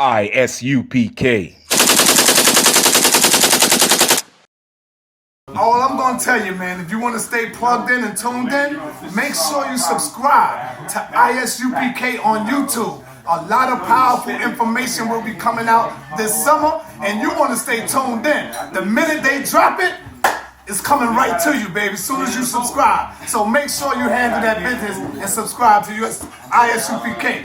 I.S.U.P.K. All I'm going to tell you, man, if you want to stay plugged in and tuned in, make sure you subscribe to I.S.U.P.K. on YouTube. A lot of powerful information will be coming out this summer, and you want to stay tuned in. The minute they drop it, it's coming right to you, baby, as soon as you subscribe. So make sure you handle that business and subscribe to I.S.U.P.K.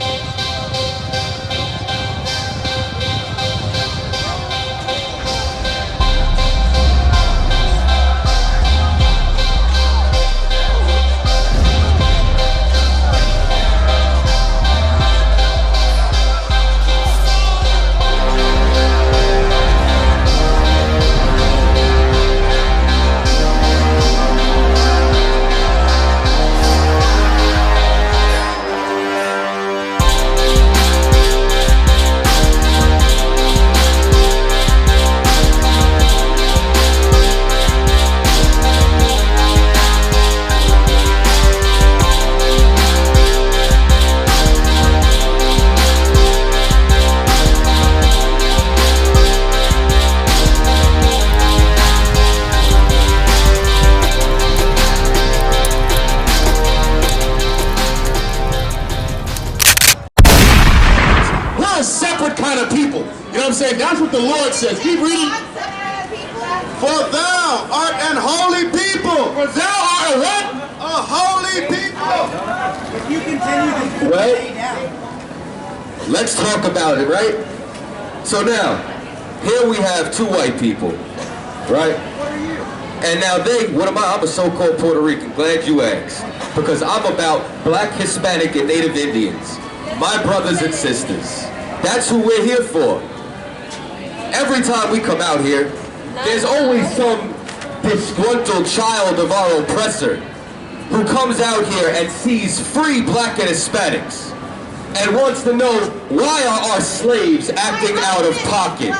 Kind of people. You know what I'm saying? That's what the Lord says. Keep reading. For thou art an holy people. For thou art a what? A holy people. If you continue to well, let's talk about it, right? So now, here we have two white people, right? And now what am I? I'm a so-called Puerto Rican. Glad you asked. Because I'm about black, Hispanic, and Native Indians. My brothers and sisters. That's who we're here for. Every time we come out here, there's always some disgruntled child of our oppressor who comes out here and sees free black and Hispanics and wants to know, why are our slaves acting out of pocket?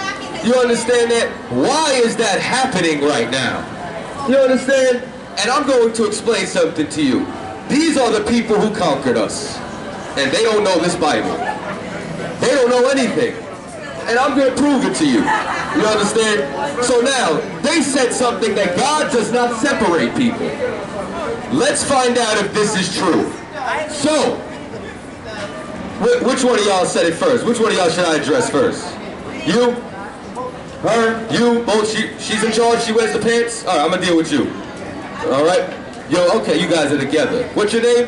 You understand that? Why is that happening right now? You understand? And I'm going to explain something to you. These are the people who conquered us, and they don't know this Bible. They don't know anything. And I'm going to prove it to you. You understand? So now, they said something that God does not separate people. Let's find out if this is true. So, which one of y'all said it first? Which one of y'all should I address first? You? Her? You? Both? She's in charge? She wears the pants? Alright, I'm going to deal with you. Alright? Yo, okay, you guys are together. What's your name?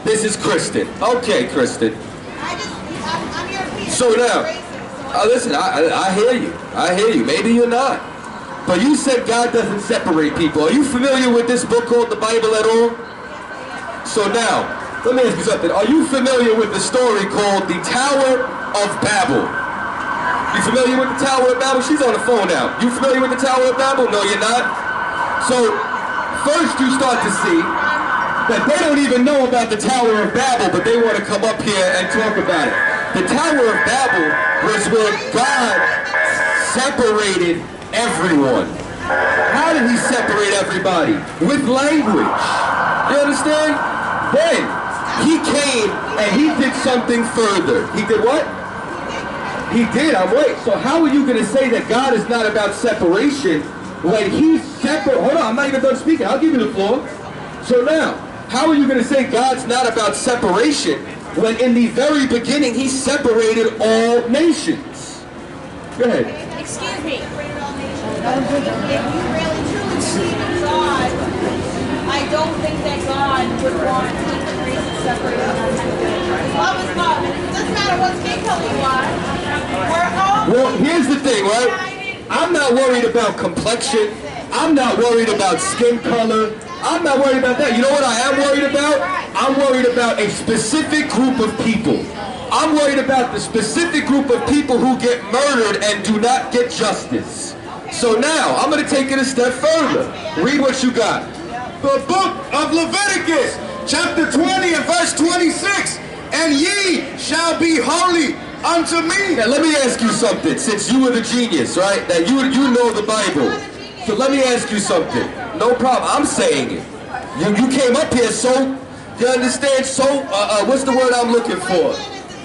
This is Kristen. Okay, Kristen. So now, listen, I hear you. I hear you. Maybe you're not. But you said God doesn't separate people. Are you familiar with this book called the Bible at all? So now, let me ask you something. Are you familiar with the story called the Tower of Babel? You familiar with the Tower of Babel? She's on the phone now. You familiar with the Tower of Babel? No, you're not? So, first you start to see that they don't even know about the Tower of Babel, but they want to come up here and talk about it. The Tower of Babel was where God separated everyone. How did he separate everybody? With language. You understand? Then he came and he did something further. He did what? He did, I'm right. So how are you going to say that God is not about separation when he's separate? Hold on, I'm not even done speaking. I'll give you the floor. So now, how are you going to say God's not about separation when in the very beginning he separated all nations? Go ahead. Excuse me. If you really truly believe in God, I don't think that God would want to keep the races separated. Love is love. It doesn't matter what skin color you are. We're all. Well, here's the thing, right? I'm not worried about complexion. I'm not worried about skin color. I'm not worried about that. You know what I am worried about? I'm worried about a specific group of people. I'm worried about the specific group of people who get murdered and do not get justice. So now, I'm going to take it a step further. Read what you got. The book of Leviticus, chapter 20 and verse 26. And ye shall be holy unto me. Now let me ask you something, since you were the genius, right? That you know the Bible. So let me ask you something. No problem, I'm saying it. You came up here so, you understand, so, what's the word I'm looking for?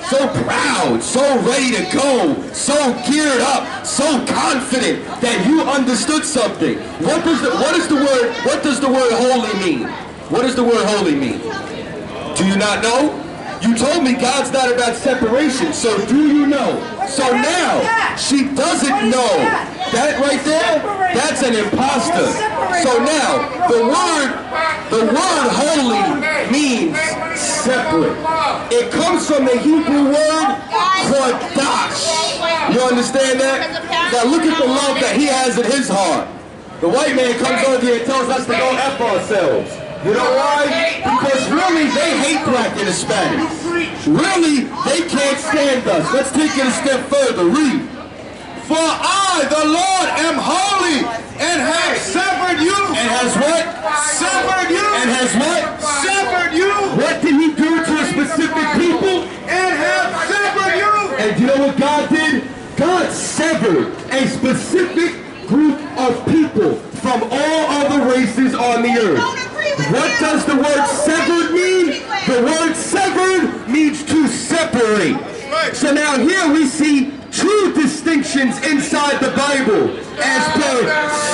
so proud, so ready to go, so geared up, so confident that you understood something. What does the word holy mean? What does the word holy mean? Do you not know? You told me God's not about separation, so do you know? So now, she doesn't know. That right there, that's an imposter. So now, the word holy means separate. It comes from the Hebrew word kodash. You understand that? Now look at the love that he has in his heart. The white man comes over here and tells us to go F ourselves. You know why? Because really, they hate black and Hispanics. Really, they can't stand us. Let's take it a step further. Read. For I, the Lord, am holy, and have severed you. And has what? Severed you. And has what? Severed you. What did he do to a specific people? And have severed you. And do you know what God did? God severed a specific group of people from all other races on the earth. What does the word severed mean? The word severed means to separate. So now here we see two distinctions inside the Bible as per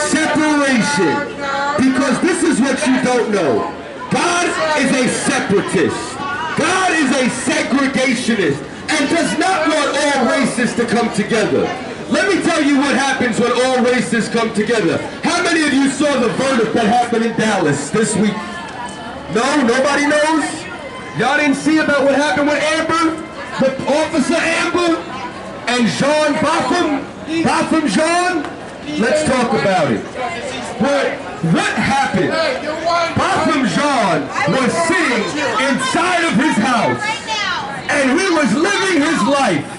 separation. Because this is what you don't know. God is a separatist. God is a segregationist and does not want all races to come together. Let me tell you what happens when all races come together. How many of you saw the verdict that happened in Dallas this week? No? Nobody knows? Y'all didn't see about what happened with Amber? The officer Amber and Jean Botham Jean? Let's talk about it. What happened? Botham Jean was sitting inside of his house and he was living his life.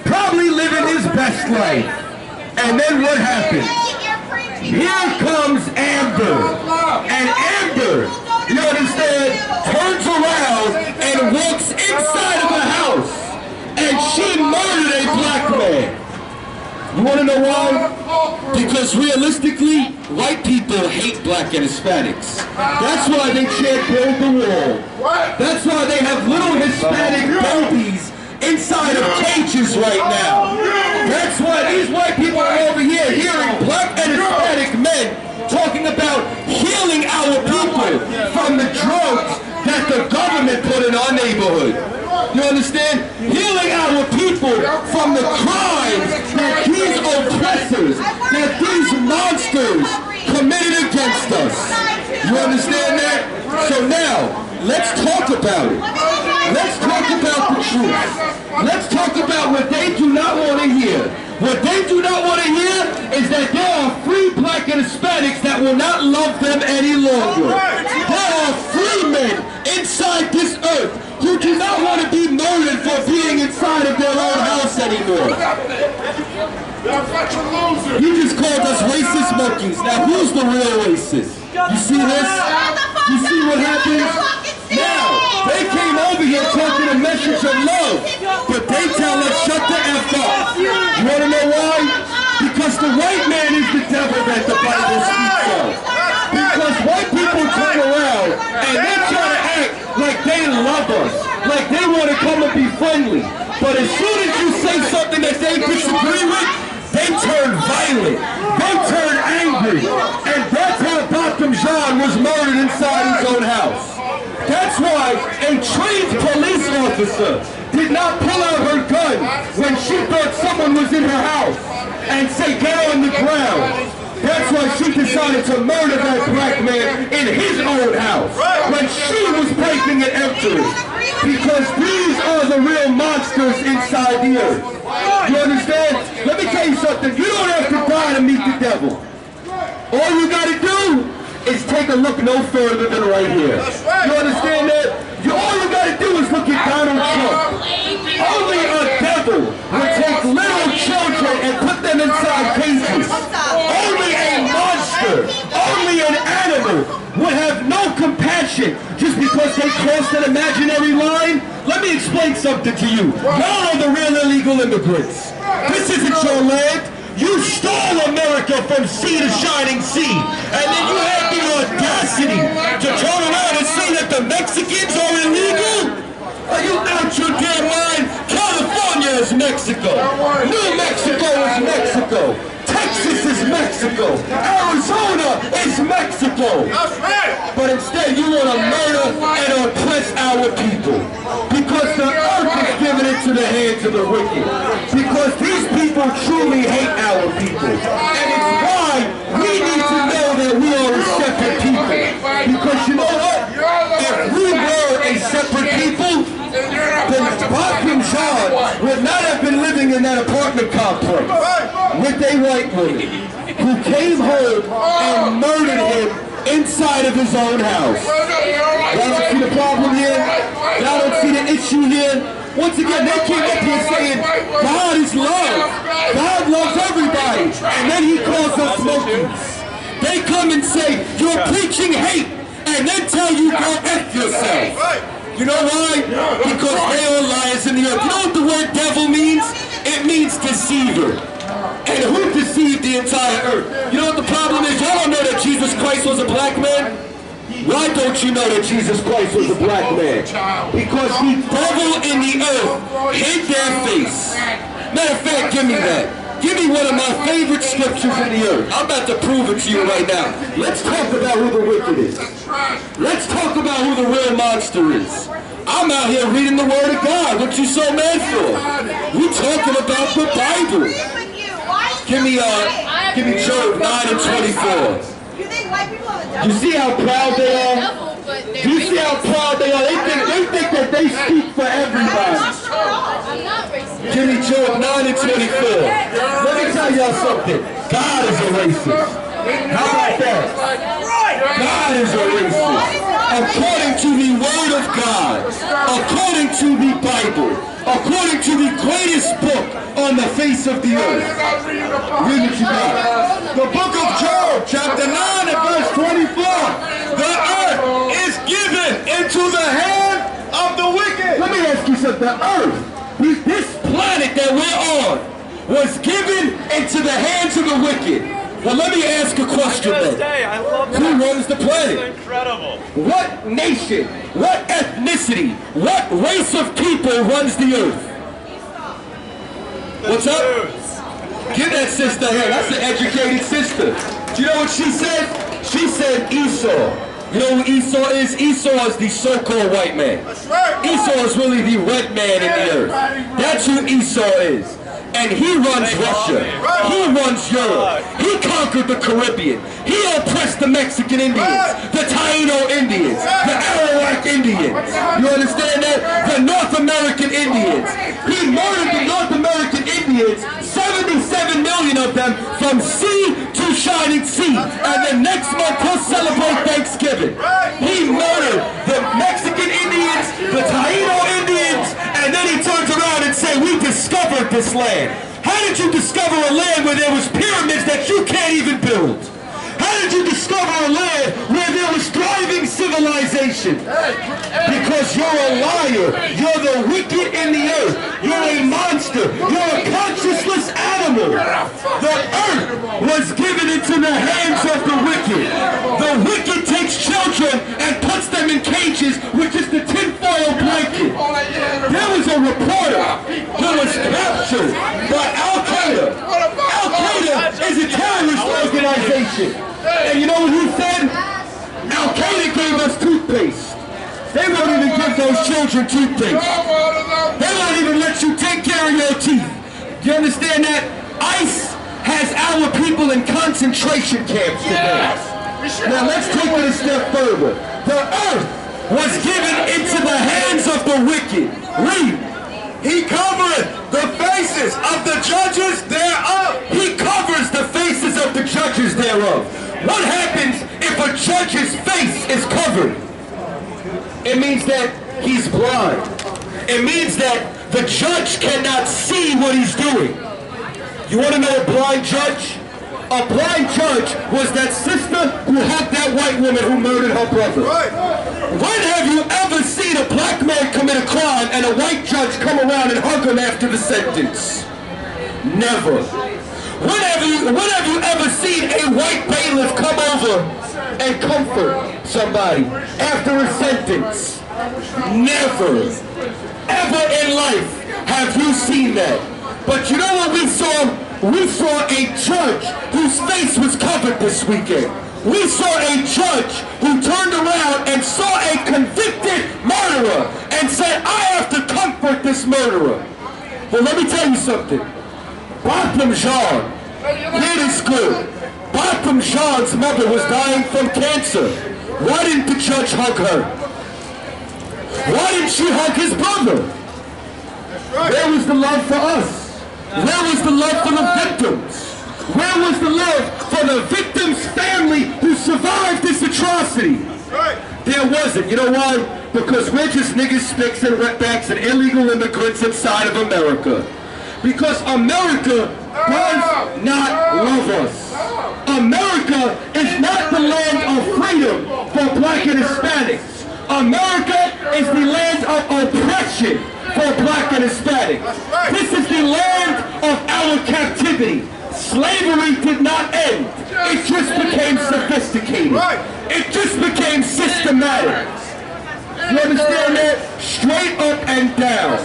Probably living his best life. And then what happened? Here comes Amber. And Amber, you understand, turns around and walks inside of the house. And she murdered a black man. You want to know why? Because realistically, white people hate black and Hispanics. That's why they can't build the wall. That's why they have little Hispanic babies inside of cages right now. That's why these white people are over here hearing black and Hispanic men talking about healing our people from the drugs that the government put in our neighborhood. You understand? Healing our people from the crimes that these oppressors, that these monsters committed against us. You understand that? So now, let's talk about it. Let's talk about the truth. Let's talk about what they do not want to hear. What they do not want to hear is that there are free black and Hispanics that will not love them any longer. There are free men inside this earth who do not want to be murdered for being inside of their own house anymore. You just called us racist monkeys. Now who's the real racist? You see this? You see what happens? Now, they came over here talking a message of love, but they tell us shut the F up. You want to know why? Because the white man is the devil that the Bible speaks of. Because white people turn around and they try to act like they love us, like they want to come and be friendly. But as soon as you say something that they disagree with, they turn violent, they turn angry, and that's how Botham Jean was murdered inside his own house. That's why a trained police officer did not pull out her gun when she thought someone was in her house and say, get on the ground. That's why she decided to murder that black man in his own house when she was breaking and entering. Because these are the real monsters inside the earth. You understand? Let me tell you something. You don't have to die to meet the devil. All you got to do is take a look no further than right here. You understand that? All you got to do is look at Donald Trump. Only a devil would take little children and put them inside cages. Only a monster, only an animal would have no compassion just because they crossed an imaginary line. Let me explain something to you. Y'all are the real illegal immigrants. This isn't your land. You stole America from sea to shining sea. And then you had the audacity to turn around and say that the Mexicans are illegal? Are you out your damn mind? Mexico. New Mexico is Mexico. Texas is Mexico. Arizona is Mexico. But instead you want to murder and oppress our people. Because the earth is given into the hands of the wicked. Because these people truly hate our people. And it's why we need to know that we are a separate people. Because you know what? If we were a separate people, then Bob and John would not have been living in that apartment complex with a white woman who came home and murdered him inside of his own house. Y'all don't see the problem here? Y'all don't see the issue here? Once again, they came up here saying, God is love. God loves everybody. And then he calls us monkeys. They come and say, you're preaching hate, and then tell you go F yourself. You know why? Because they are liars in the earth. You know what the word devil means? It means deceiver. And who deceived the entire earth? You know what the problem is? Y'all don't know that Jesus Christ was a black man? Why don't you know that Jesus Christ was a black man? Because the devil in the earth hid their face. Matter of fact, give me that. Give me one of my favorite scriptures in the earth. I'm about to prove it to you right now. Let's talk about who the wicked is. Let's talk about who the real monster is. I'm out here reading the word of God. What you so mad for? We talking about the Bible. Give me Job 9 and 24. You see how proud they are? You see how proud they are? They think that they speak for everybody. Give me Job 9 and 24. Let me tell y'all something. God is a racist. How about that? God is a racist. According to the word of God, according to the Bible, according to the greatest book on the face of the earth. Read what you got. The book of Job, chapter 9 and verse 24. The earth is given into the hand of the wicked. Let me ask you something. The earth, this planet that we're on, was given into the hands of the wicked. Well, let me ask a question then. Who runs the planet? Incredible. What nation, what ethnicity, what race of people runs the earth? What's up? Give that sister here. That's an educated sister. Do you know what she said? She said Esau. You know who Esau is? Esau is the so-called white man. Esau is really the red man in the earth. That's who Esau is. And he runs Russia. He runs Europe. He conquered the Caribbean. He oppressed the Mexican Indians, the Taino Indians, the Arawak Indians. You understand that? The North American Indians. He murdered the North American Indians, 77 million of them, from sea to shining sea. And then next month he'll celebrate Thanksgiving. He murdered the Mexican Indians, the Taino Indians, and then he turns around and says, we discovered this land. How did you discover a land where there was pyramids that you can't even build? How did you discover a land where there was thriving civilization? Because you're a liar. You're the wicked in the earth. You're a monster. You're a conscienceless animal. The earth was given into the hands of the wicked. The wicked takes children and puts them in cages with just a tinfoil blanket. There was a reporter who was captured by Al-Qaeda. Al-Qaeda is a terrorist organization. And you know what he said? Al-Qaeda gave us toothpaste. They won't even give those children toothpaste. They won't even let you take care of your teeth. Do you understand that? ICE has our people in concentration camps today. Now let's take it a step further. The earth was given into the hands of the wicked. Read. He covereth the faces of the judges thereof. He covers the faces of the judges thereof. What happens if a judge's face is covered? It means that he's blind. It means that the judge cannot see what he's doing. You want to know a blind judge? A blind judge was that sister who helped that white woman who murdered her brother. When have you ever seen a black man commit a crime and a white judge come around and hug him after the sentence? Never. When have you ever seen a white bailiff come over and comfort somebody after a sentence? Never. Ever in life have you seen that. But you know what we saw? We saw a judge whose face was covered this weekend. We saw a judge who turned around and saw a convicted murderer and said, I have to comfort this murderer. Well, let me tell you something. Botham Jean, it is good. Botham Jean's mother was dying from cancer. Why didn't the judge hug her? Why didn't she hug his brother? Where was the love for us? Where was the love for the victims? Where was the love for the victim's family who survived this atrocity? There wasn't. You know why? Because we're just niggas, spicks, and wetbacks and illegal immigrants inside of America. Because America does not love us. America is not the land of freedom for black and Hispanics. America is the land of oppression for black and Hispanics. This is the land of our captivity. Slavery did not end. It just became sophisticated. It just became systematic. You understand that? Straight up and down.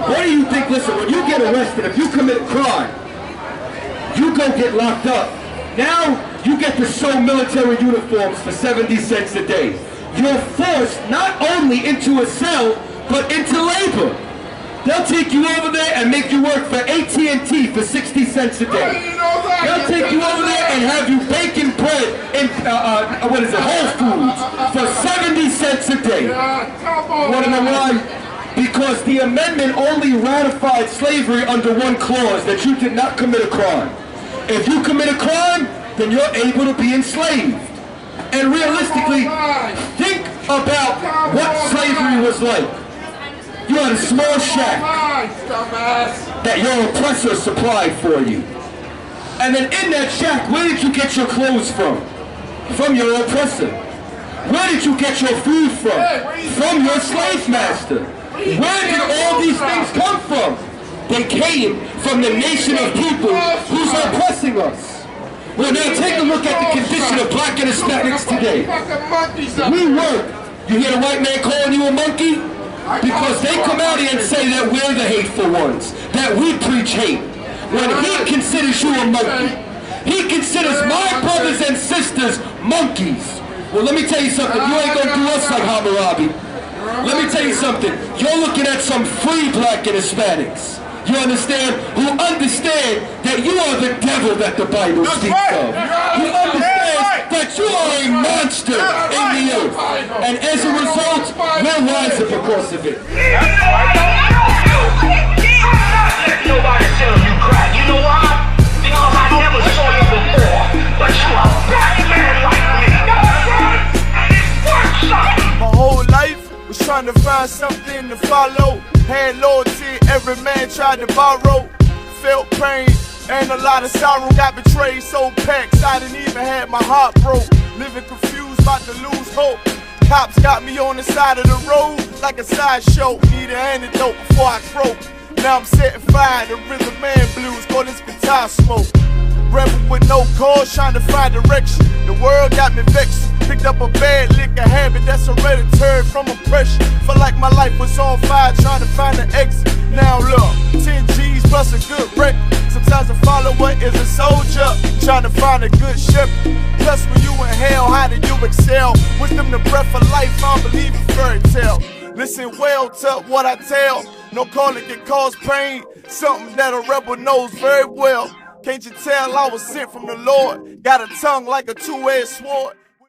What do you think? Listen, when you get arrested, if you commit a crime, you go get locked up. Now, you get to sew military uniforms for 70 cents a day. You're forced not only into a cell, but into labor. They'll take you over there and make you work for AT&T for 60 cents a day. They'll take you over there and have you baking bread in, Whole Foods for 70 cents a day. You want to know why? Because the amendment only ratified slavery under one clause, that you did not commit a crime. If you commit a crime, then you're able to be enslaved. And realistically, think about what slavery was like. You had a small shack that your oppressor supplied for you. And then in that shack, where did you get your clothes from? From your oppressor. Where did you get your food from? From your slave master. Where did all these things come from? They came from the nation of people who's oppressing us. Well, now take a look at the condition of black and Hispanics today. We work. You hear the white man calling you a monkey? Because they come out here and say that we're the hateful ones, that we preach hate. When he considers you a monkey, he considers my brothers and sisters monkeys. Well, let me tell you something. You ain't gonna do us like Hammurabi. Let me tell you something. You're looking at some free black and Hispanics. You understand? Who understand that you are the devil that the Bible speaks of. Who understand that you are a monster in the earth. And as a result, we're wiser because of it. Nobody tell you crack. You know why? Because I never saw you before. But you are a black man like me. And it works, son. My whole life was trying to find something to follow. Had loyalty, every man tried to borrow. Felt pain and a lot of sorrow. Got betrayed, so packs, I didn't even have my heart broke. Living confused, about to lose hope. Cops got me on the side of the road like a sideshow. Need an antidote before I croak. Now I'm setting fire to rhythm man blues, call this guitar smoke. Rebel with no cause, trying to find direction. The world got me vexed. Picked up a bad liquor habit that's hereditary from oppression. Felt like my life was on fire, trying to find an exit. Now look, 10 G's plus a good wreck. Sometimes a follower is a soldier, trying to find a good shepherd. Plus when you in hell, how do you excel? Wisdom the breath of life, I don't believe in fairy tale. Listen well to what I tell. No calling can cause pain, something that a rebel knows very well. Can't you tell I was sent from the Lord? Got a tongue like a two-edged sword.